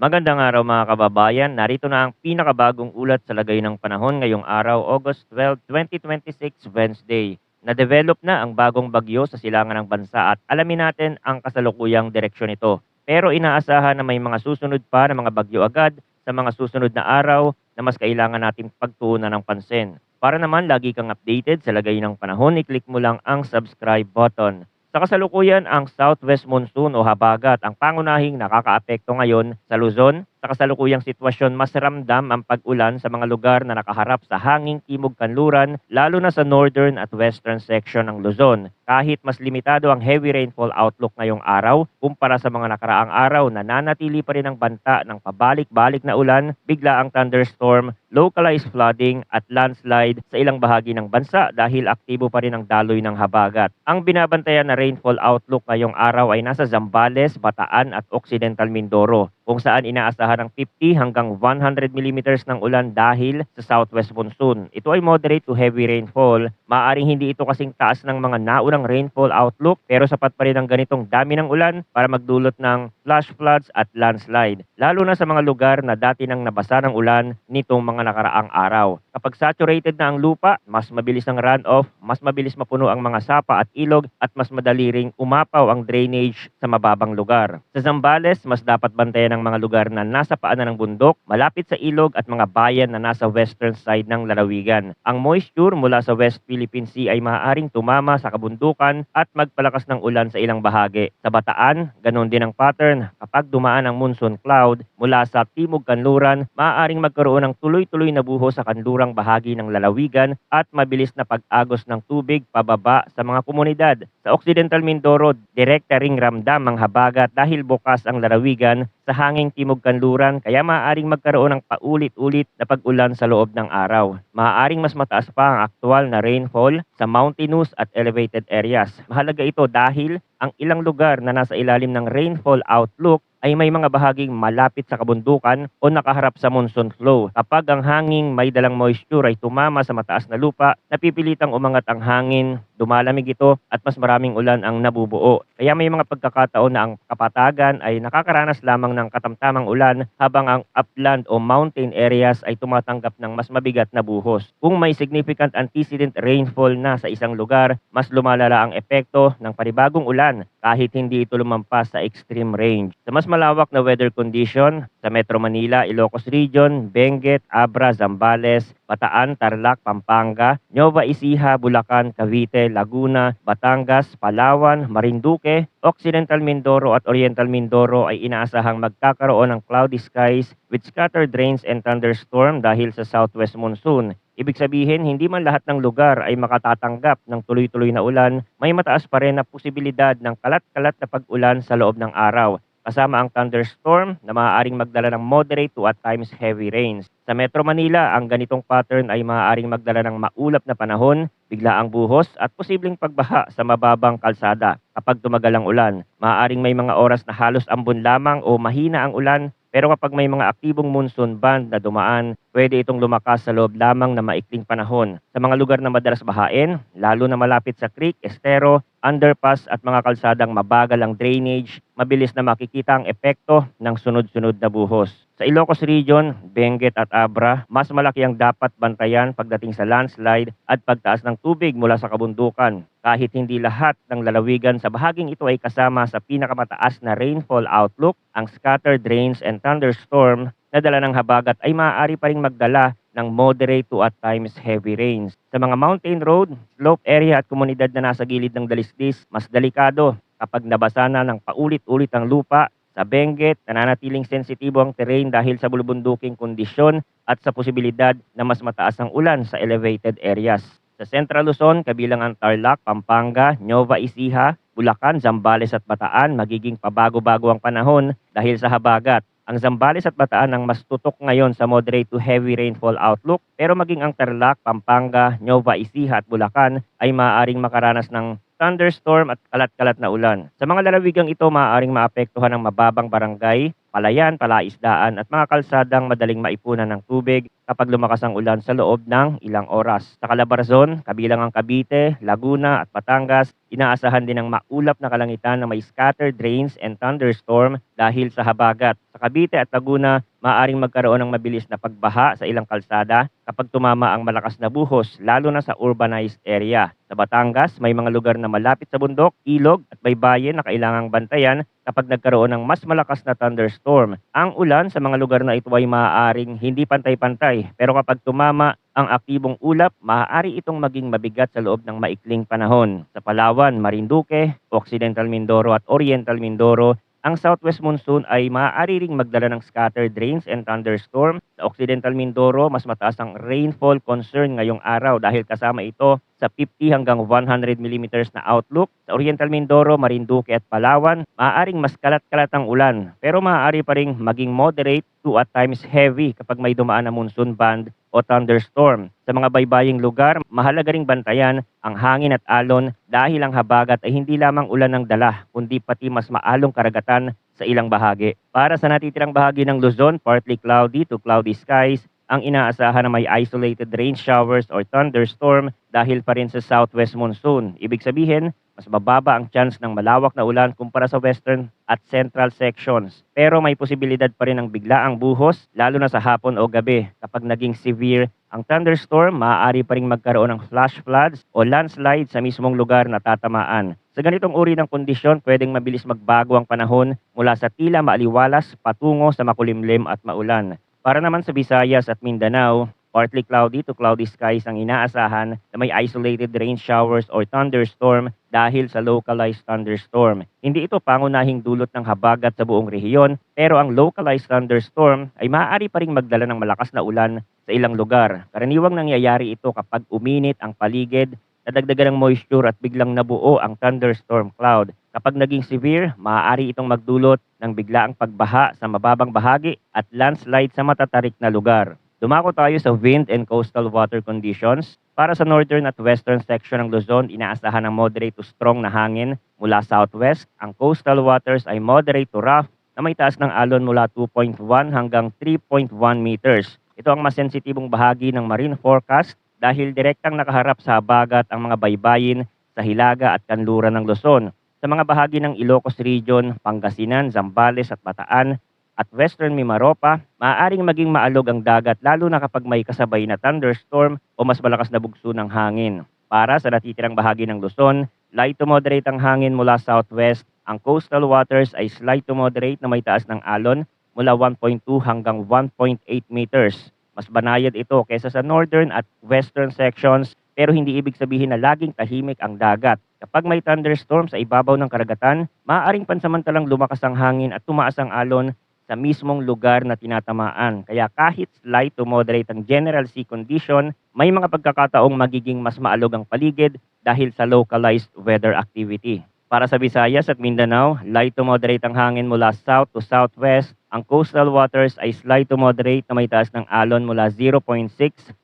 Magandang araw mga kababayan. Narito na ang pinakabagong ulat sa lagay ng panahon ngayong araw, August 12, 2026, Wednesday. Na-develop na ang bagong bagyo sa silangan ng bansa at alamin natin ang kasalukuyang direksyon nito. Pero inaasahan na may mga susunod pa na mga bagyo agad sa mga susunod na araw na mas kailangan nating pagtuunan ng pansin. Para naman lagi kang updated sa lagay ng panahon, i-click mo lang ang subscribe button. Sa kasalukuyan, ang southwest monsoon o habagat ang pangunahing nakakaapekto ngayon sa Luzon. Sa kasalukuyang sitwasyon, mas ramdam ang pag-ulan sa mga lugar na nakaharap sa hanging timog kanluran, lalo na sa northern at western section ng Luzon. Kahit mas limitado ang heavy rainfall outlook ngayong araw, kumpara sa mga nakaraang araw, nananatili pa rin ang banta ng pabalik-balik na ulan, bigla ang thunderstorm, localized flooding at landslide sa ilang bahagi ng bansa dahil aktibo pa rin ang daloy ng habagat. Ang binabantayan na rainfall outlook ngayong araw ay nasa Zambales, Bataan at Occidental Mindoro, kung saan inaasahan ng 50 hanggang 100 millimeters ng ulan dahil sa southwest monsoon. Ito ay moderate to heavy rainfall. Maaring hindi ito kasing taas ng mga naunang rainfall outlook, pero sapat pa rin ang ganitong dami ng ulan para magdulot ng flash floods at landslide, lalo na sa mga lugar na dati nang nabasa ng ulan nitong mga nakaraang araw. Kapag saturated na ang lupa, mas mabilis ang runoff, mas mabilis mapuno ang mga sapa at ilog at mas madali ring umapaw ang drainage sa mababang lugar. Sa Zambales, mas dapat bantayan ang mga lugar na nasa paanan ng bundok, malapit sa ilog at mga bayan na nasa western side ng lalawigan. Ang moisture mula sa West Philippine Sea ay maaaring tumama sa kabundukan at magpalakas ng ulan sa ilang bahagi. Sa Bataan, ganun din ang pattern. Kapag dumaan ang monsoon cloud mula sa timog kanluran, maaaring magkaroon ng tuloy-tuloy na buhos sa kanlurang bahagi ng lalawigan at mabilis na pag-agos ng tubig pababa sa mga komunidad. Sa Occidental Mindoro, direkta ring ramdam ang habagat dahil bukas ang lalawigan sa hanging timog kanluran, kaya maaaring magkaroon ng paulit-ulit na pag-ulan sa loob ng araw. Maaaring mas mataas pa ang aktual na rainfall sa mountainous at elevated areas. Mahalaga ito dahil ang ilang lugar na nasa ilalim ng rainfall outlook ay may mga bahaging malapit sa kabundukan o nakaharap sa monsoon flow. Kapag ang hanging may dalang moisture ay tumama sa mataas na lupa, napipilitang umangat ang hangin, dumalamig ito at mas maraming ulan ang nabubuo. Kaya may mga pagkakataon na ang kapatagan ay nakakaranas lamang ng katamtamang ulan habang ang upland o mountain areas ay tumatanggap ng mas mabigat na buhos. Kung may significant antecedent rainfall na sa isang lugar, mas lumalala ang epekto ng panibagong ulan kahit hindi ito lumampas sa extreme range. Sa mas malawak na weather condition, sa Metro Manila, Ilocos Region, Benguet, Abra, Zambales, Bataan, Tarlac, Pampanga, Nueva Ecija, Bulacan, Cavite, Laguna, Batangas, Palawan, Marinduque, Occidental Mindoro at Oriental Mindoro ay inaasahang magkakaroon ng cloudy skies with scattered rains and thunderstorm dahil sa southwest monsoon. Ibig sabihin, hindi man lahat ng lugar ay makatatanggap ng tuloy-tuloy na ulan, may mataas pa rin na posibilidad ng kalat-kalat na pag-ulan sa loob ng araw, kasama ang thunderstorm na maaaring magdala ng moderate to at times heavy rains. Sa Metro Manila, ang ganitong pattern ay maaaring magdala ng maulap na panahon, biglaang buhos at posibleng pagbaha sa mababang kalsada. Kapag tumagal ang ulan, maaaring may mga oras na halos ambon lamang o mahina ang ulan, pero kapag may mga aktibong monsoon band na dumaan, pwede itong lumakas sa loob lamang na maikling panahon. Sa mga lugar na madalas bahain, lalo na malapit sa creek, estero, underpass at mga kalsadang mabagal ang drainage, mabilis na makikita ang epekto ng sunod-sunod na buhos. Sa Ilocos Region, Benguet at Abra, mas malaki ang dapat bantayan pagdating sa landslide at pagtaas ng tubig mula sa kabundukan. Kahit hindi lahat ng lalawigan sa bahaging ito ay kasama sa pinakamataas na rainfall outlook, ang scattered rains and thunderstorm na dala ng habagat ay maaari pa ring magdala ng moderate to at times heavy rains. Sa mga mountain road, slope area at komunidad na nasa gilid ng dalisdis, mas delikado kapag nabasa na ng paulit-ulit ang lupa. Sa Benguet, nananatiling sensitibo ang terrain dahil sa bulubunduking kondisyon at sa posibilidad na mas mataas ang ulan sa elevated areas. Sa Central Luzon, kabilang ang Tarlac, Pampanga, Nueva Ecija, Bulacan, Zambales at Bataan, magiging pabago-bago ang panahon dahil sa habagat. Ang Zambales at Bataan ang mas tutok ngayon sa moderate to heavy rainfall outlook, pero maging ang Tarlac, Pampanga, Nueva Ecija at Bulacan ay maaaring makaranas ng thunderstorm at kalat-kalat na ulan. Sa mga lalawigang ito, maaaring maapektuhan ng mababang barangay, palayan, palaisdaan at mga kalsadang madaling maipunan ng tubig kapag lumakas ang ulan sa loob ng ilang oras. Sa Calabarzon, kabilang ang Cavite, Laguna at Batangas, inaasahan din ang maulap na kalangitan na may scattered rains and thunderstorm dahil sa habagat. Sa Cavite at Laguna, maaaring magkaroon ng mabilis na pagbaha sa ilang kalsada kapag tumama ang malakas na buhos, lalo na sa urbanized area. Sa Batangas, may mga lugar na malapit sa bundok, ilog at baybayin na kailangang bantayan kapag nagkaroon ng mas malakas na thunderstorm. Ang ulan sa mga lugar na ito ay maaaring hindi pantay-pantay, pero kapag tumama ang aktibong ulap, maaari itong maging mabigat sa loob ng maikling panahon. Sa Palawan, Marinduque, Occidental Mindoro at Oriental Mindoro, ang southwest monsoon ay maaari ring magdala ng scattered rains and thunderstorm. Sa Occidental Mindoro, mas mataas ang rainfall concern ngayong araw dahil kasama ito sa 50 hanggang 100 millimeters na outlook. Sa Oriental Mindoro, Marinduque at Palawan, maaaring mas kalat-kalat ang ulan pero maaari pa ring maging moderate to at times heavy kapag may dumaan na monsoon band o thunderstorm. Sa mga baybaying lugar, mahalaga ring bantayan ang hangin at alon dahil ang habagat ay hindi lamang ulan ng dala, kundi pati mas maalong karagatan sa ilang bahagi. Para sa natitirang bahagi ng Luzon, partly cloudy to cloudy skies, ang inaasahan na may isolated rain showers or thunderstorm dahil pa rin sa southwest monsoon. Ibig sabihin, mas mababa ang chance ng malawak na ulan kumpara sa western at central sections. Pero may posibilidad pa rin ng biglaang buhos, lalo na sa hapon o gabi. Kapag naging severe ang thunderstorm, maaari pa rin magkaroon ng flash floods o landslide sa mismong lugar na tatamaan. Sa ganitong uri ng kondisyon, pwedeng mabilis magbago ang panahon mula sa tila maaliwalas patungo sa makulimlim at maulan. Para naman sa Visayas at Mindanao, partly cloudy to cloudy skies ang inaasahan na may isolated rain showers or thunderstorm dahil sa localized thunderstorm. Hindi ito pangunahing dulot ng habagat sa buong rehiyon, pero ang localized thunderstorm ay maaari pa ring magdala ng malakas na ulan sa ilang lugar. Karaniwang nangyayari ito kapag uminit ang paligid, nadagdagan ng moisture at biglang nabuo ang thunderstorm cloud. Kapag naging severe, maaari itong magdulot ng biglaang pagbaha sa mababang bahagi at landslide sa matatarik na lugar. Dumako tayo sa wind and coastal water conditions. Para sa northern at western section ng Luzon, inaasahan ng moderate to strong na hangin mula southwest. Ang coastal waters ay moderate to rough na may taas ng alon mula 2.1 hanggang 3.1 meters. Ito ang mas sensitibong bahagi ng marine forecast dahil direktang nakaharap sa habagat ang mga baybayin sa Hilaga at Kanluran ng Luzon. Sa mga bahagi ng Ilocos Region, Pangasinan, Zambales at Bataan, at western Mimaropa, maaaring maging maalog ang dagat lalo na kapag may kasabay na thunderstorm o mas malakas na bugso ng hangin. Para sa natitirang bahagi ng Luzon, light to moderate ang hangin mula southwest. Ang coastal waters ay slight to moderate na may taas ng alon mula 1.2 hanggang 1.8 meters. Mas banayad ito kaysa sa northern at western sections pero hindi ibig sabihin na laging tahimik ang dagat. Kapag may thunderstorm sa ibabaw ng karagatan, maaaring pansamantalang lumakas ang hangin at tumaas ang alon sa mismong lugar na tinatamaan. Kaya kahit slight to moderate ang general sea condition, may mga pagkakataong magiging mas maalog ang paligid dahil sa localized weather activity. Para sa Visayas at Mindanao, light to moderate ang hangin mula south to southwest. Ang coastal waters ay slight to moderate na may taas ng alon mula 0.6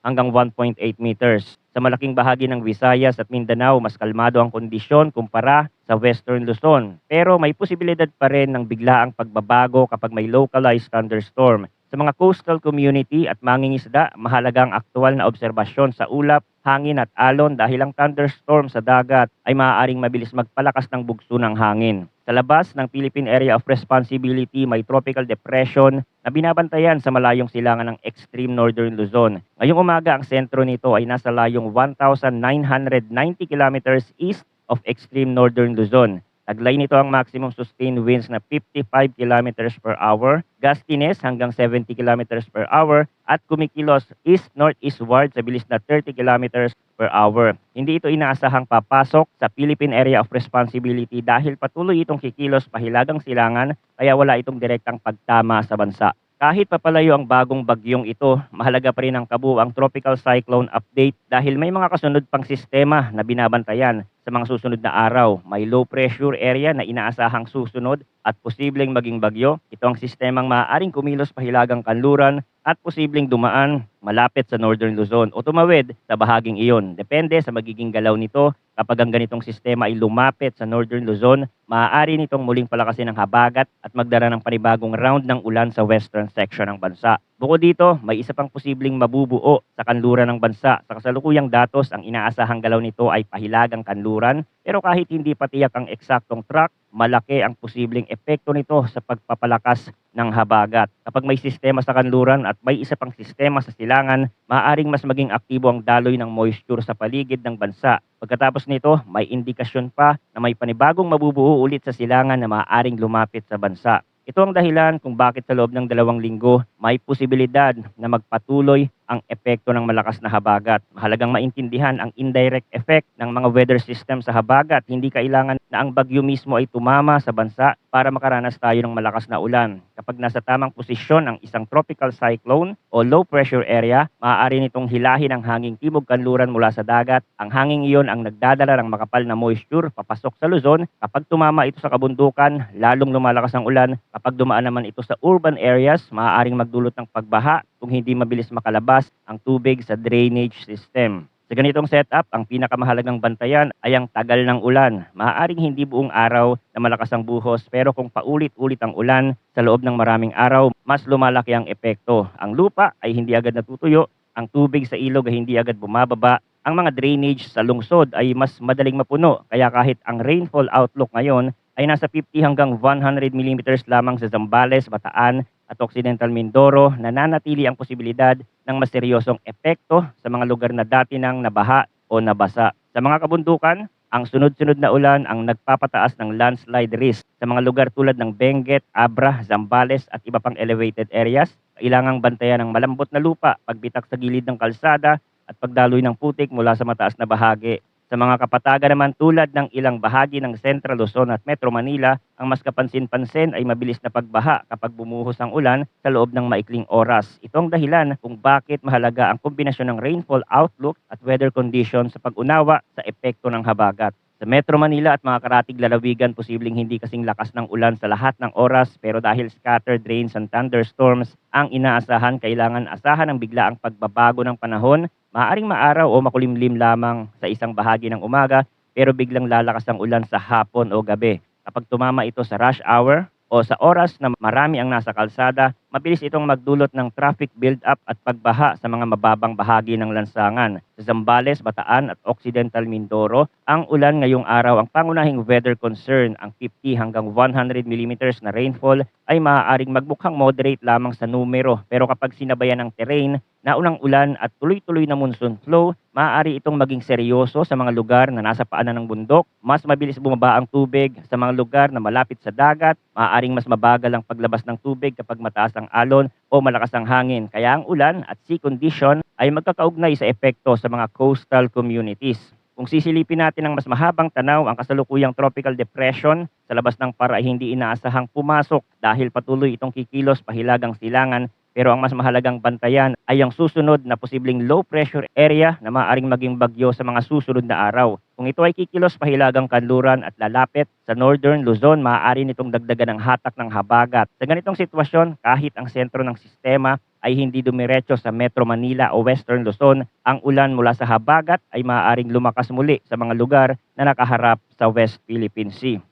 hanggang 1.8 meters. Sa malaking bahagi ng Visayas at Mindanao, mas kalmado ang kondisyon kumpara sa Western Luzon. Pero may posibilidad pa rin ng biglaang pagbabago kapag may localized thunderstorm. Sa mga coastal community at mangingisda, mahalaga ang aktual na obserbasyon sa ulap, hangin at alon dahil ang thunderstorm sa dagat ay maaaring mabilis magpalakas ng bugso ng hangin. Sa labas ng Philippine Area of Responsibility, may tropical depression na binabantayan sa malayong silangan ng extreme northern Luzon. Ngayong umaga, ang sentro nito ay nasa layong 1,990 kilometers east of extreme northern Luzon. Taglay nito ang maximum sustained winds na 55 kilometers per hour, gustiness hanggang 70 kilometers per hour, at kumikilos east-northeastward sa bilis na 30 kilometers per hour. Hindi ito inaasahang papasok sa Philippine Area of Responsibility dahil patuloy itong kikilos pahilagang silangan kaya wala itong direktang pagtama sa bansa. Kahit papalayo ang bagong bagyong ito, mahalaga pa rin ang kabuuang tropical cyclone update dahil may mga kasunod pang sistema na binabantayan. Sa mga susunod na araw, may low pressure area na inaasahang susunod at posibleng maging bagyo. Ito ang sistemang maaaring kumilos pahilagang kanluran at posibleng dumaan malapit sa Northern Luzon o tumawid sa bahaging iyon. Depende sa magiging galaw nito. Kapag ang ganitong sistema ay lumapit sa Northern Luzon, maaari nitong muling palakasin ang habagat at magdala ng panibagong round ng ulan sa western section ng bansa. Bukod dito, may isa pang posibleng mabubuo sa kanluran ng bansa. Sa kasalukuyang datos, ang inaasahang galaw nito ay pahilagang kanluran, pero kahit hindi pa tiyak ang eksaktong track, malaki ang posibleng epekto nito sa pagpapalakas ng habagat. Kapag may sistema sa kanluran at may isa pang sistema sa silangan, maaaring mas maging aktibo ang daloy ng moisture sa paligid ng bansa. Pagkatapos nito, may indikasyon pa na may panibagong mabubuo ulit sa silangan na maaaring lumapit sa bansa. Ito ang dahilan kung bakit sa loob ng 2 linggo may posibilidad na magpatuloy ang epekto ng malakas na habagat. Mahalagang maintindihan ang indirect effect ng mga weather system sa habagat. Hindi kailangan na ang bagyo mismo ay tumama sa bansa para makaranas tayo ng malakas na ulan. Kapag nasa tamang posisyon ang isang tropical cyclone o low pressure area, maaari nitong hilahin ang hanging timog kanluran mula sa dagat. Ang hanging iyon ang nagdadala ng makapal na moisture papasok sa Luzon. Kapag tumama ito sa kabundukan, lalong lumalakas ang ulan. Kapag dumaan naman ito sa urban areas, maaaring magdulot ng pagbaha kung hindi mabilis makalabas ang tubig sa drainage system. Sa ganitong setup, ang pinakamahalagang bantayan ay ang tagal ng ulan. Maaaring hindi buong araw na malakas ang buhos, pero kung paulit-ulit ang ulan sa loob ng maraming araw, mas lumalaki ang epekto. Ang lupa ay hindi agad natutuyo, ang tubig sa ilog ay hindi agad bumababa, ang mga drainage sa lungsod ay mas madaling mapuno. Kaya kahit ang rainfall outlook ngayon ay nasa 50 hanggang 100 millimeters lamang sa Zambales, Bataan at Occidental Mindoro, nananatili ang posibilidad ng mas seryosong epekto sa mga lugar na dati nang nabaha o nabasa. Sa mga kabundukan, ang sunod-sunod na ulan ang nagpapataas ng landslide risk. Sa mga lugar tulad ng Benguet, Abra, Zambales at iba pang elevated areas, kailangang bantayan ng malambot na lupa, pagbitak sa gilid ng kalsada at pagdaloy ng putik mula sa mataas na bahagi. Sa mga kapatagan naman tulad ng ilang bahagi ng Central Luzon at Metro Manila, ang mas kapansin-pansin ay mabilis na pagbaha kapag bumuhos ang ulan sa loob ng maikling oras. Ito ang dahilan kung bakit mahalaga ang kombinasyon ng rainfall outlook at weather conditions sa pag-unawa sa epekto ng habagat. Sa Metro Manila at mga karatig lalawigan, posibleng hindi kasing lakas ng ulan sa lahat ng oras, pero dahil scattered rains and thunderstorms ang inaasahan, kailangan asahan ang biglaang pagbabago ng panahon. Maaaring maaraw o makulimlim lamang sa isang bahagi ng umaga, pero biglang lalakas ang ulan sa hapon o gabi. Kapag tumama ito sa rush hour o sa oras na marami ang nasa kalsada, mabilis itong magdulot ng traffic build-up at pagbaha sa mga mababang bahagi ng lansangan. Sa Zambales, Bataan at Occidental Mindoro, ang ulan ngayong araw ang pangunahing weather concern. Ang 50 hanggang 100 millimeters na rainfall ay maaaring magmukhang moderate lamang sa numero, pero kapag sinabayan ng terrain, naunang ulan at tuloy-tuloy na monsoon flow, maaari itong maging seryoso sa mga lugar na nasa paanan ng bundok. Mas mabilis bumaba ang tubig sa mga lugar na malapit sa dagat. Maaaring mas mabagal ang paglabas ng tubig kapag mataas ang alon o malakas ang hangin. Kaya ang ulan at sea condition ay magkakaugnay sa epekto sa mga coastal communities. Kung sisilipin natin ng mas mahabang tanaw, ang kasalukuyang tropical depression sa labas ng para ay hindi inaasahang pumasok dahil patuloy itong kikilos pahilagang silangan. Pero ang mas mahalagang bantayan ay ang susunod na posibleng low pressure area na maaaring maging bagyo sa mga susunod na araw. Kung ito ay kikilos pahilagang kanluran at lalapit sa northern Luzon, maaari nitong dagdagan ang hatak ng habagat. Sa ganitong sitwasyon, kahit ang sentro ng sistema ay hindi dumiretso sa Metro Manila o Western Luzon, ang ulan mula sa habagat ay maaaring lumakas muli sa mga lugar na nakaharap sa West Philippine Sea.